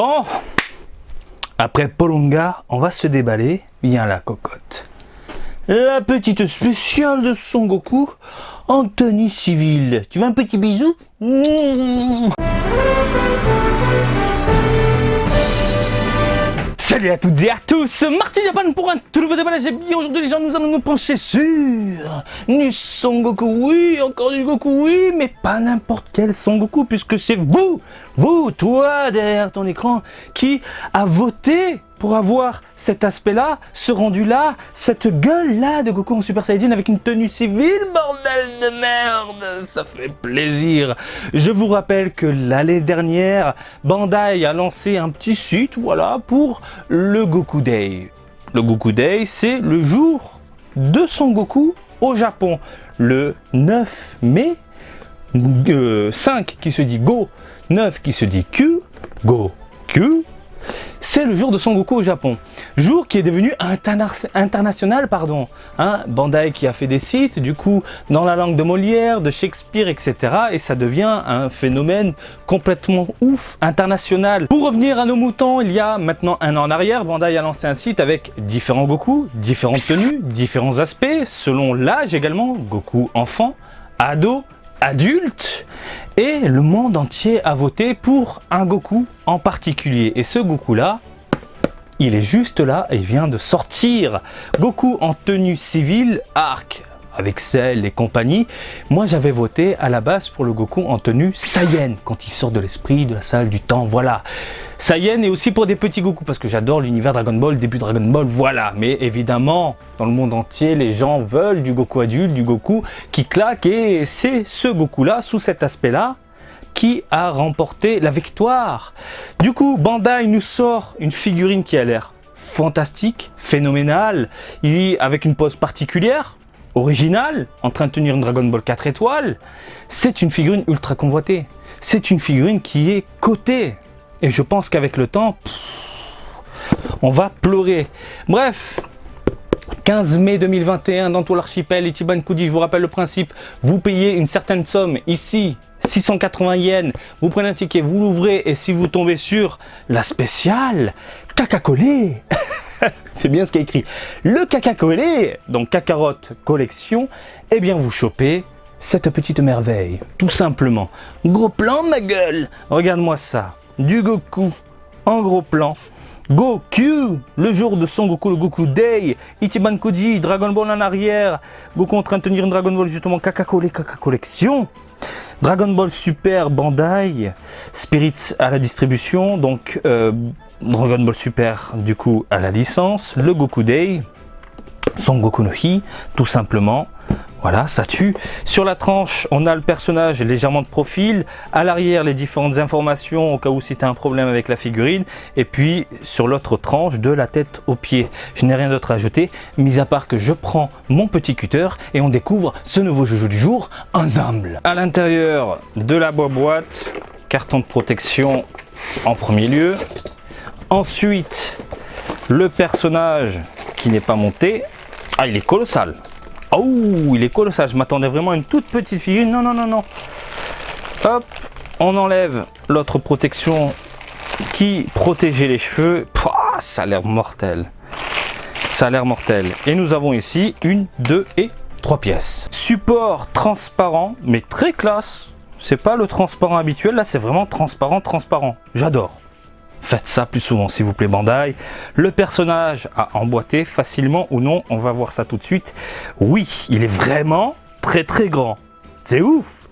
Bon, après Polonga, on va se déballer. Viens la cocotte. La petite spéciale de Son Goku en tenue civile. Tu veux un petit bisou? Salut à toutes et à tous, Marty Japan pour un tout nouveau déballage. Et bien aujourd'hui les gens, nous allons nous pencher sur du Son Goku. Oui, encore du Goku, oui, mais pas n'importe quel Son Goku, puisque c'est vous, toi derrière ton écran, qui a voté pour avoir cet aspect-là, ce rendu-là, cette gueule-là de Goku en Super Saiyajin avec une tenue civile, bordel de merde, ça fait plaisir. Je vous rappelle que l'année dernière, Bandai a lancé un petit site, voilà, pour le Goku Day. Le Goku Day, c'est le jour de Son Goku au Japon. Le 9 mai, 5 qui se dit Go, 9 qui se dit Q, Go, Q. C'est le jour de Son Goku au Japon. Jour qui est devenu international, pardon. Bandai qui a fait des sites, du coup, dans la langue de Molière, de Shakespeare, etc. Et ça devient un phénomène complètement ouf, international. Pour revenir à nos moutons, il y a maintenant un an en arrière, Bandai a lancé un site avec différents Goku, différentes tenues, différents aspects, selon l'âge également, Goku enfant, ado, adulte, et le monde entier a voté pour un Goku en particulier. Et ce Goku là, il est juste là et il vient de sortir. Goku en tenue civile, arc avec Cell et compagnie. Moi j'avais voté à la base pour le Goku en tenue Saiyan, quand il sort de l'esprit, de la salle du temps, voilà. Saiyan est aussi pour des petits Goku, parce que j'adore l'univers Dragon Ball, début Dragon Ball, voilà. Mais évidemment, dans le monde entier, les gens veulent du Goku adulte, du Goku qui claque, et c'est ce Goku-là, sous cet aspect-là, qui a remporté la victoire. Du coup, Bandai nous sort une figurine qui a l'air fantastique, phénoménale, avec une pose particulière, originale, en train de tenir une Dragon Ball 4 étoiles. C'est une figurine ultra convoitée. C'est une figurine qui est cotée. Et je pense qu'avec le temps, on va pleurer. Bref, 15 mai 2021, dans tout l'archipel, Ichiban Kuji, je vous rappelle le principe, vous payez une certaine somme, ici, 680 yens, vous prenez un ticket, vous l'ouvrez, et si vous tombez sur la spéciale, caca collé, c'est bien ce qui est écrit, le caca collé, donc Kakarot collection, eh bien vous chopez cette petite merveille, tout simplement. Gros plan ma gueule, regarde-moi ça. Du Goku en gros plan, Goku, le jour de Son Goku, le Goku Day, Ichiban Koji, Dragon Ball en arrière, Goku en train de tenir une Dragon Ball justement, Caca Collection, Dragon Ball Super Bandai, Spirits à la distribution, donc Dragon Ball Super du coup à la licence, le Goku Day, Son Goku no Hi, tout simplement. Voilà, ça tue. Sur la tranche, on a le personnage légèrement de profil. À l'arrière, les différentes informations au cas où c'était un problème avec la figurine. Et puis, sur l'autre tranche, de la tête aux pieds. Je n'ai rien d'autre à ajouter, mis à part que je prends mon petit cutter et on découvre ce nouveau jeu du jour ensemble. À l'intérieur de la boîte, carton de protection en premier lieu. Ensuite, le personnage qui n'est pas monté. Ah, il est colossal. Oh, il est colossal, je m'attendais vraiment à une toute petite figurine, non. Hop, on enlève l'autre protection qui protégeait les cheveux. Pouah, ça a l'air mortel. Et nous avons ici 1, 2 et 3 pièces. Support transparent, mais très classe. C'est pas le transparent habituel, là c'est vraiment transparent. J'adore. Faites ça plus souvent s'il vous plaît Bandai. Le personnage a emboîté facilement ou non, on va voir ça tout de suite. Oui, il est vraiment très grand. C'est ouf.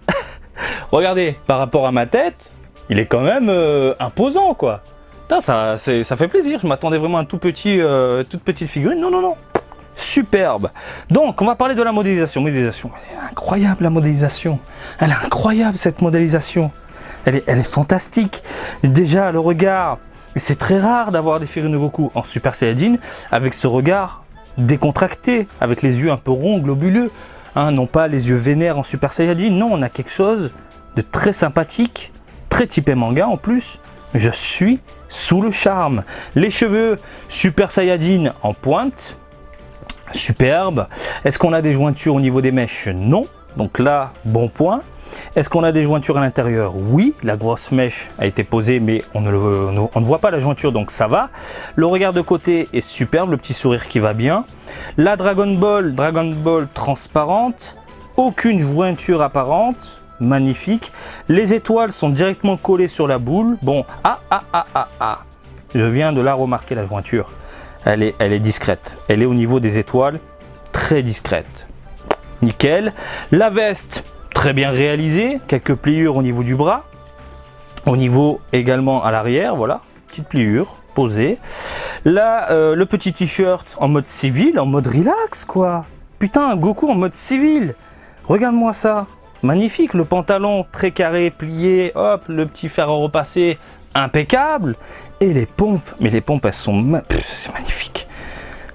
Regardez, par rapport à ma tête, il est quand même imposant quoi. Putain, ça fait plaisir, je m'attendais vraiment à un toute petite figurine. Non. Superbe. Donc, on va parler de la modélisation. Elle est incroyable la modélisation. Elle est incroyable cette modélisation. Elle est fantastique. Déjà, le regard, c'est très rare d'avoir des figurines de Goku en Super Saiyajin avec ce regard décontracté, avec les yeux un peu ronds, globuleux. Non pas les yeux vénères en Super Saiyajin. Non, on a quelque chose de très sympathique, très typé manga en plus. Je suis sous le charme. Les cheveux Super Saiyajin en pointe. Superbe. Est-ce qu'on a des jointures au niveau des mèches? Non. donc là, bon point. Est-ce qu'on a des jointures à l'intérieur? Oui, la grosse mèche a été posée, mais on ne voit pas la jointure, donc ça va. Le regard de côté est superbe, le petit sourire qui va bien. La Dragon Ball transparente, aucune jointure apparente, magnifique. Les étoiles sont directement collées sur la boule. Bon, je viens de la remarquer, la jointure. Elle est discrète. Elle est au niveau des étoiles, très discrète. Nickel. La veste, très bien réalisée. Quelques pliures au niveau du bras. Au niveau également à l'arrière, voilà. Petite pliure posée. Là, le petit t-shirt en mode civil, en mode relax, quoi. Putain, un Goku en mode civil. Regarde-moi ça. Magnifique. Le pantalon très carré, plié. Hop, le petit fer à repasser. Impeccable. Et les pompes, mais les pompes elles sont c'est magnifique.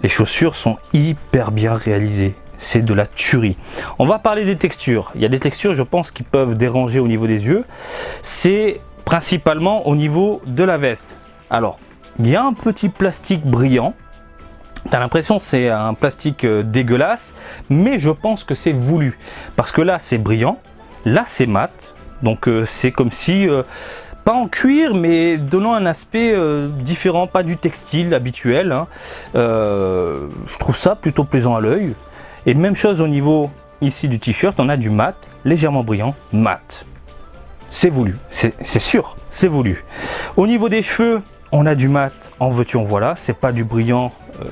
Les chaussures sont hyper bien réalisées, c'est de la tuerie. On va parler des textures. Il y a des textures, je pense, qui peuvent déranger au niveau des yeux. C'est principalement au niveau de la veste. Alors, il y a un petit plastique brillant. Tu as l'impression que c'est un plastique dégueulasse, mais je pense que c'est voulu. Parce que là, c'est brillant, là, c'est mat. Donc, c'est comme si... pas en cuir, mais donnant un aspect différent, pas du textile habituel. Hein. Je trouve ça plutôt plaisant à l'œil. Et même chose au niveau ici du t-shirt, on a du mat, légèrement brillant, mat. C'est voulu, c'est sûr, c'est voulu. Au niveau des cheveux, on a du mat, en veux-tu en voilà, c'est pas du brillant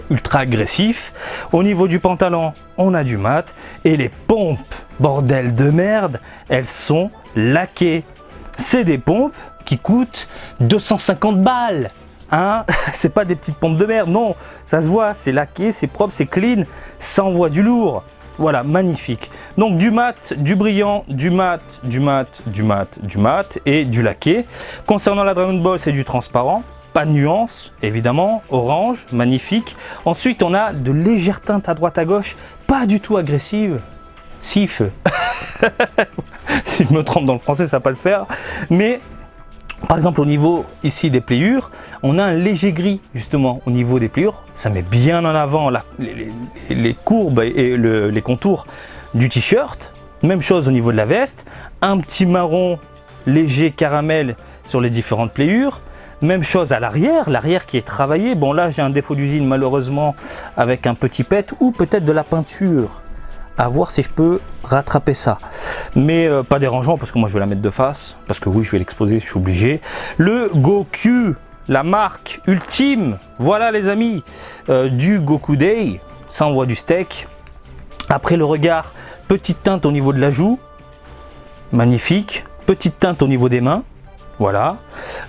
ultra agressif. Au niveau du pantalon, on a du mat. Et les pompes, bordel de merde, elles sont laquées. C'est des pompes qui coûtent 250 balles. Hein, c'est pas des petites pompes de merde, non, ça se voit, c'est laqué, c'est propre, c'est clean, ça envoie du lourd. Voilà, magnifique. Donc du mat, du brillant, du mat, du mat, du mat, du mat et du laqué. Concernant la Dragon Ball, c'est du transparent, pas de nuance, évidemment, orange, magnifique. Ensuite, on a de légères teintes à droite à gauche, pas du tout agressives. Sif. Si je me trompe dans le français, ça va pas le faire. Mais par exemple, au niveau ici des pliures, on a un léger gris justement au niveau des pliures. Ça met bien en avant les courbes et les contours du t-shirt. Même chose au niveau de la veste. Un petit marron léger caramel sur les différentes pliures. Même chose à l'arrière qui est travaillé. Bon là, j'ai un défaut d'usine malheureusement avec un petit pet ou peut-être de la peinture. À voir si je peux rattraper ça, mais pas dérangeant parce que moi je vais la mettre de face, parce que oui je vais l'exposer, je suis obligé. Le Goku, la marque ultime, voilà les amis, du Goku Day, ça envoie du steak. Après le regard, petite teinte au niveau de la joue, magnifique, petite teinte au niveau des mains. Voilà,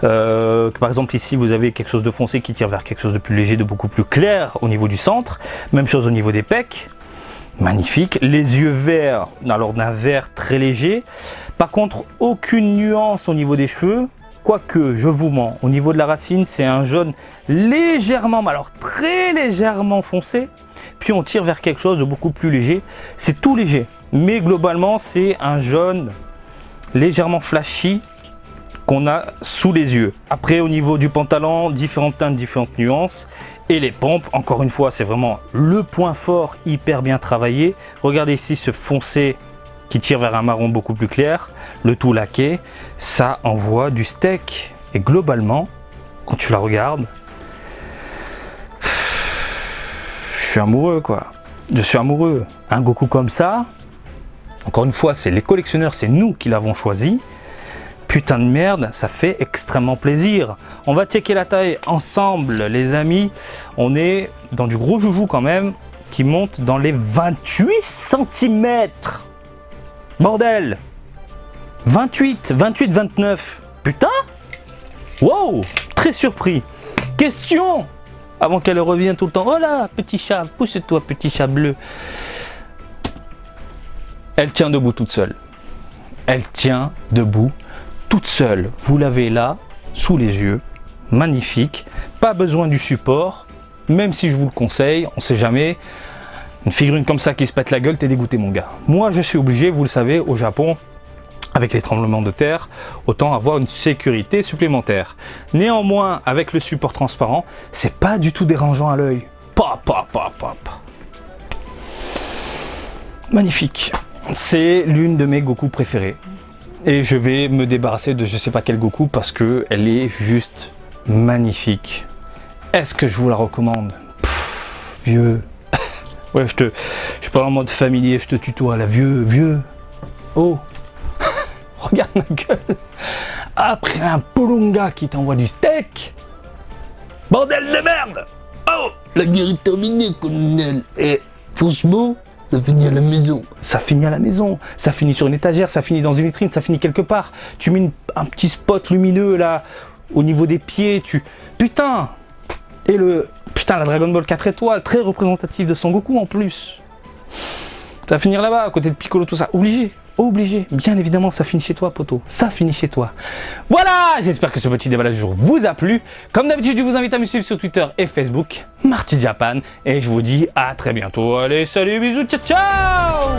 par exemple ici vous avez quelque chose de foncé qui tire vers quelque chose de plus léger, de beaucoup plus clair au niveau du centre. Même chose au niveau des pecs. Magnifique, les yeux verts, alors d'un vert très léger. Par contre, aucune nuance au niveau des cheveux, quoique je vous mens. Au niveau de la racine, c'est un jaune légèrement, mais alors très légèrement foncé. Puis on tire vers quelque chose de beaucoup plus léger. C'est tout léger, mais globalement, c'est un jaune légèrement flashy qu'on a sous les yeux. Après, au niveau du pantalon, différentes teintes, différentes nuances. Et les pompes, encore une fois, c'est vraiment le point fort, hyper bien travaillé. Regardez ici ce foncé qui tire vers un marron beaucoup plus clair, le tout laqué, ça envoie du steak. Et globalement, quand tu la regardes, je suis amoureux quoi. Je suis amoureux. Un Goku comme ça, encore une fois, c'est les collectionneurs, c'est nous qui l'avons choisi. Putain de merde, ça fait extrêmement plaisir. On va checker la taille ensemble, les amis. On est dans du gros joujou quand même, qui monte dans les 28 cm. Bordel 28, 29. Putain. Wow, très surpris. Question, avant qu'elle revienne tout le temps. Oh là, petit chat, pousse-toi, petit chat bleu. Elle tient debout toute seule. Elle tient debout toute seule, vous l'avez là, sous les yeux, magnifique, pas besoin du support, même si je vous le conseille, on sait jamais, une figurine comme ça qui se pète la gueule, t'es dégoûté mon gars. Moi je suis obligé, vous le savez, au Japon, avec les tremblements de terre, autant avoir une sécurité supplémentaire. Néanmoins, avec le support transparent, c'est pas du tout dérangeant à l'œil. Magnifique. C'est l'une de mes Goku préférées. Et je vais me débarrasser de je sais pas quel Goku parce que elle est juste magnifique. Est-ce que je vous la recommande? Vieux. Ouais, je suis pas en mode familier, je te tutoie là, vieux. Oh. Regarde ma gueule. Après un Polonga qui t'envoie du steak. Bordel de merde. Oh. La guerre est terminée, colonel. Et franchement, ça finit à la maison. Ça finit à la maison, ça finit sur une étagère, ça finit dans une vitrine, ça finit quelque part. Tu mets un petit spot lumineux là, au niveau des pieds, Putain. Et la Dragon Ball 4 étoiles, très représentatif de Son Goku en plus. Ça va finir là-bas, à côté de Piccolo, tout ça. Obligé. Bien évidemment, ça finit chez toi, poto. Ça finit chez toi. Voilà, j'espère que ce petit déballage du jour vous a plu. Comme d'habitude, je vous invite à me suivre sur Twitter et Facebook, Marty Japan. Et je vous dis à très bientôt. Allez, salut, bisous, ciao.